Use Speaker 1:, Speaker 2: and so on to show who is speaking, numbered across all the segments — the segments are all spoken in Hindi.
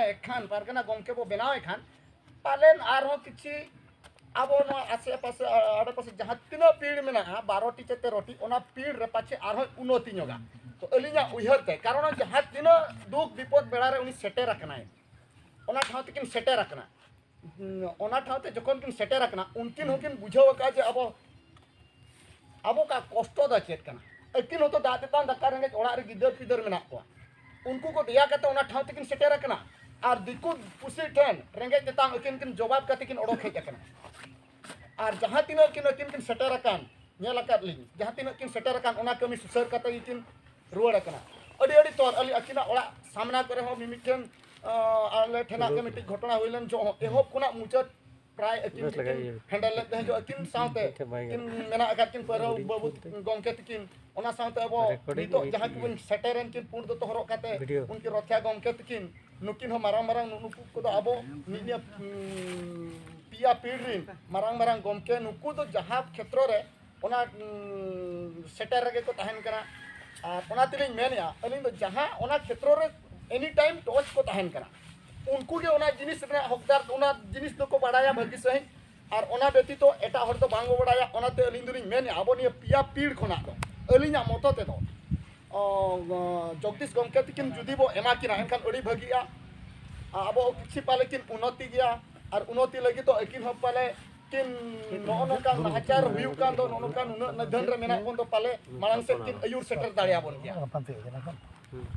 Speaker 1: एखान पारगना गमके बो बनाव एखान पालेन आरो किछि अब आसे पासे आड़े पासे जहाँ तीनों पीढ़ में 12टी से 13टी पीढ़ रे पाछे आरो उन्नति जोगा तो अलिया उहरते कारण जहाँ तीनों दुख विपद बेड़ा रे उनी सेटेर रखनाय ओना ठाव तकिन सेटेर रखना ओना ठाव ते जखन किन सेटेर रखना उनकिन होकिन बुझाव का जे अब का कष्ट दा चेत कना अकिन होतो दा तेतान दका रेंगे ओड़ा रे गिदर पिदर मेना को उनको को दिया कते ओना ठाव तकिन सेटेर रखना और दिकु पुसी ठेन रेंगे तेतान अकिन किन जवाब कते किन ओडो हेज कना और जहाँ तीनों किन सेटेर अकान नेल अकाद लिंग जहाँ तीनों किन सेटेर अकान ओना कमी सुसर कते किन रुवाड़ अकना अडी अडी तोर अली अकिना ओड़ा सामना करे हो मिमिठन आले ठेना के मिटी घटना होइलन जो एहोब कोना मुचत प्राय अकिन हैंडल लेते जो अकिन साथे किन मेना अकाद किन पर बाबू गंके तकिन ओना साथे अब नितो जहाँ किन सेटेरन किन पुण दो हरो कते उनकी रक्षा गंके तकिन नुकिन हो मारांग मारांग नुकु को दो अब निया पिया पीढ़ी मारांग मारांग गमके नुकु दो जहाँ क्षेत्र रे ओना सेटर रगे को तहन करा और ओना तिलिंग मेनया अलिंग दो जहाँ ओना क्षेत्र रे एनी टाइम टच को तहन करा उनको के ओना जिनिस रे हकदार ओना जिनिस दो को बाडाया भागी सही और ओना बेती तो एटा हर तो बांगो बाडाया ओना ते अलिंग दुलिंग मेनया अब निया पिया पीढ़ खोना दो अलिंगा मतो ते दो जगदीश गमके तकिन जुदी बो एमा किना एनखान अड़ी भागिया अब किछि पाले किन उन्नति गया और उन्नति लगी तो अकिन हो पाले किन नोनोका नाचार हुयु कान दो नोनोका नधन रे मेना कोन दो पाले मांग से किन अयुर सेटर दाड़िया बन गया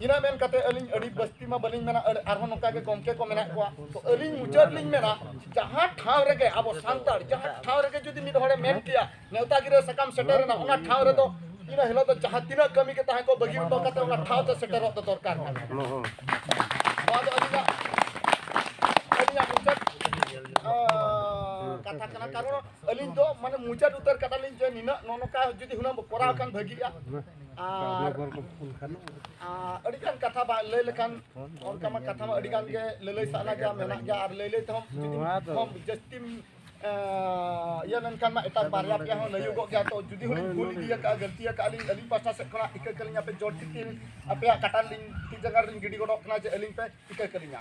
Speaker 1: इना मेन कते अलिंग अड़ी बस्ती मा बलिंग मेना आरो नोका के गमके को मेना को तो अलिंग मुचर लिंग मेना जहां ठाव रेगे अब सांतार जहां ठाव रेगे जुदी मिद होड़े मेन किया नेवता गिरे सकम सेटर ना ओना ठाव रे तो इना हेलो तो जहां तीना कमी के ताहे को बगी उठो कते ओना ठाव तो सेटर तो दरकार बाद अलिंगा मुचर कथा कना कारण अलिंग दो माने मुचर उतर कटालिंग जे निना नोनोका जुदी हुना कोराव कान भगिया अडिगान कथा बा ले लेखान उनका मा कथा मा अडिगान के लेलै साना गया मेना गया और लेलै तो हम जस्टिम या ननखान मा एटा बारया के हो लयु गो गया तो जुदी हुनी भूल दिया का गलती का अलिंग अलिंग पासा से खना इक कलिंगा पे जोड़ टिकिन अपया कटालिंग ती जगह रिंग गिडी गोडो कना जे अलिंग पे इक कलिंगा